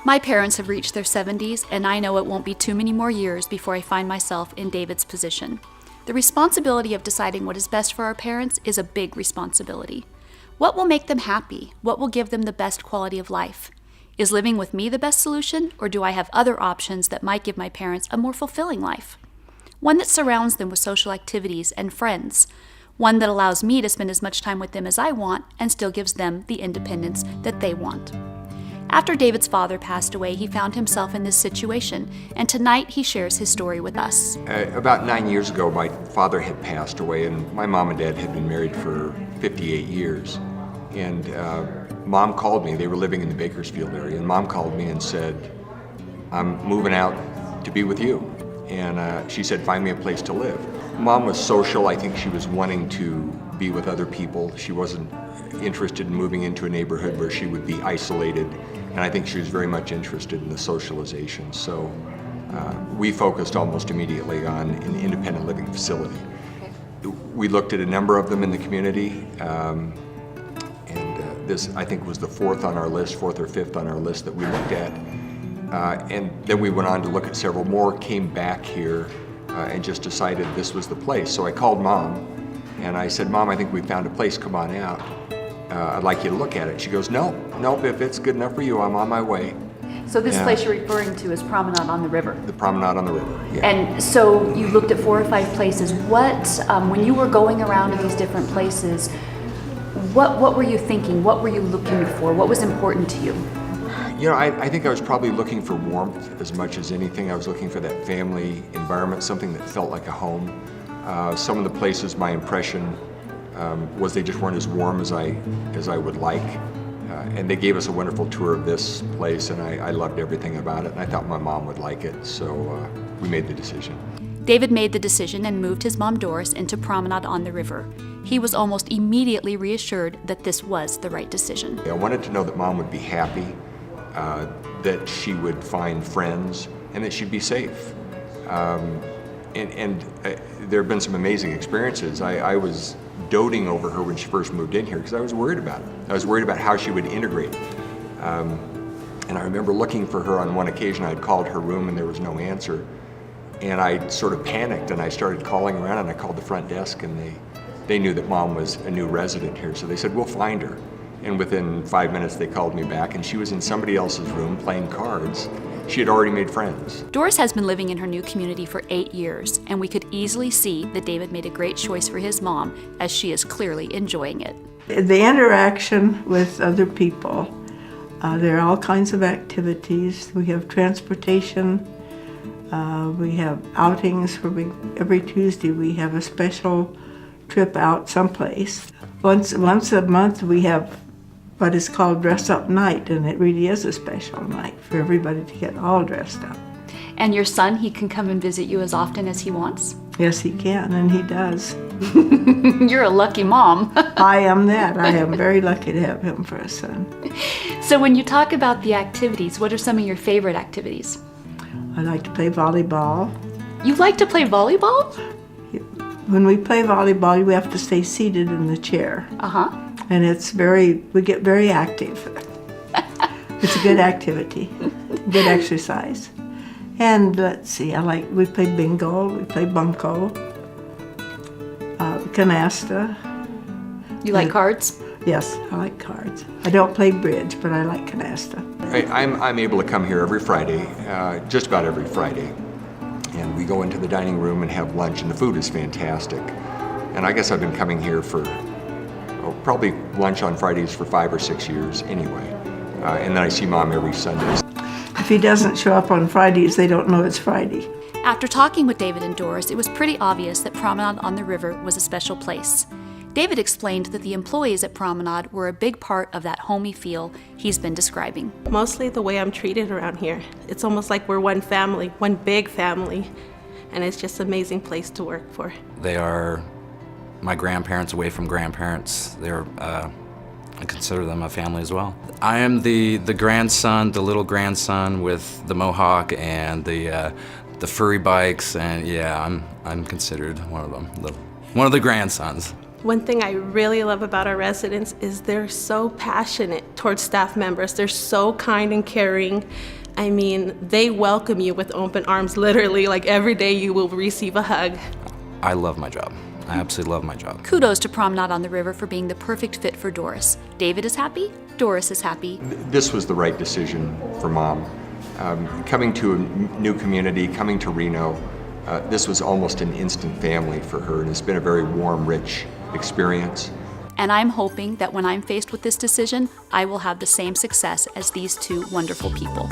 My parents have reached their 70s, and I know it won't be too many more years before I find myself in David's position. The responsibility of deciding what is best for our parents is a big responsibility. What will make them happy? What will give them the best quality of life? Is living with me the best solution, or do I have other options that might give my parents a more fulfilling life? One that surrounds them with social activities and friends. One that allows me to spend as much time with them as I want and still gives them the independence that they want. After David's father passed away, he found himself in this situation, and tonight he shares his story with us. About 9 years ago, my father had passed away, and my mom and dad had been married for 58 years. And Mom called me. They were living in the Bakersfield area, and Mom called me and said, "I'm moving out to be with you." And she said, "Find me a place to live." Mom was social. I think she was wanting to be with other people. She wasn't interested in moving into a neighborhood where she would be isolated. And I think she was very much interested in the socialization. So we focused almost immediately on an independent living facility. We looked at a number of them in the community. This, I think, was the fourth or fifth on our list that we looked at. And then we went on to look at several more, came back here, and just decided this was the place. So I called Mom, and I said, "Mom, I think we found a place, come on out. I'd like you to look at it." She goes, "Nope, if it's good enough for you, I'm on my way." So this place you're referring to is Promenade on the River. The Promenade on the River, yeah. And so you looked at 4 or 5 places. What, when you were going around to these different places, what were you thinking? What were you looking for? What was important to you? You know, I think I was probably looking for warmth as much as anything. I was looking for that family environment, something that felt like a home. Some of the places, my impression was they just weren't as warm as I would like. And they gave us a wonderful tour of this place, and I loved everything about it, and I thought my mom would like it, so we made the decision. David made the decision and moved his mom Doris into Promenade on the River. He was almost immediately reassured that this was the right decision. I wanted to know that Mom would be happy, that she would find friends, and that she'd be safe. And there have been some amazing experiences. I was doting over her when she first moved in here because I was worried about her. I was worried about how she would integrate. And I remember looking for her on one occasion. I'd called her room and there was no answer. And I sort of panicked and I started calling around, and I called the front desk, and they knew that Mom was a new resident here. So they said, "We'll find her." And within 5 minutes they called me back, and she was in somebody else's room playing cards. She had already made friends. Doris has been living in her new community for 8 years, and we could easily see that David made a great choice for his mom, as she is clearly enjoying it. The interaction with other people, there are all kinds of activities. We have transportation, we have outings where every Tuesday we have a special trip out someplace. Once a month we have what is called dress up night, and it really is a special night for everybody to get all dressed up. And your son, he can come and visit you as often as he wants? Yes, he can, and he does. You're a lucky mom. I am that. I am very lucky to have him for a son. So when you talk about the activities, what are some of your favorite activities? I like to play volleyball. You like to play volleyball? When we play volleyball, we have to stay seated in the chair. Uh-huh. And we get very active. It's a good activity, good exercise. And let's see, we play bingo, we play bunco, canasta. You like cards? Yes, I like cards. I don't play bridge, but I like canasta. I'm able to come here every Friday, just about every Friday. And we go into the dining room and have lunch, and the food is fantastic. And I guess I've been coming here for probably lunch on Fridays for 5 or 6 years anyway. And then I see Mom every Sunday. If he doesn't show up on Fridays, they don't know it's Friday. After talking with David and Doris, it was pretty obvious that Promenade on the River was a special place. David explained that the employees at Promenade were a big part of that homey feel he's been describing. Mostly the way I'm treated around here. It's almost like we're one family, one big family, and it's just an amazing place to work for. They are my grandparents away from grandparents. I consider them a family as well. I am the grandson, the little grandson with the mohawk and the furry bikes, and yeah, I'm considered one of them, one of the grandsons. One thing I really love about our residents is they're so passionate towards staff members. They're so kind and caring. I mean, they welcome you with open arms, literally. Like every day you will receive a hug. I love my job. I absolutely love my job. Kudos to Promenade on the River for being the perfect fit for Doris. David is happy, Doris is happy. This was the right decision for Mom. Coming to a new community, coming to Reno, this was almost an instant family for her, and it's been a very warm, rich experience. And I'm hoping that when I'm faced with this decision, I will have the same success as these two wonderful people.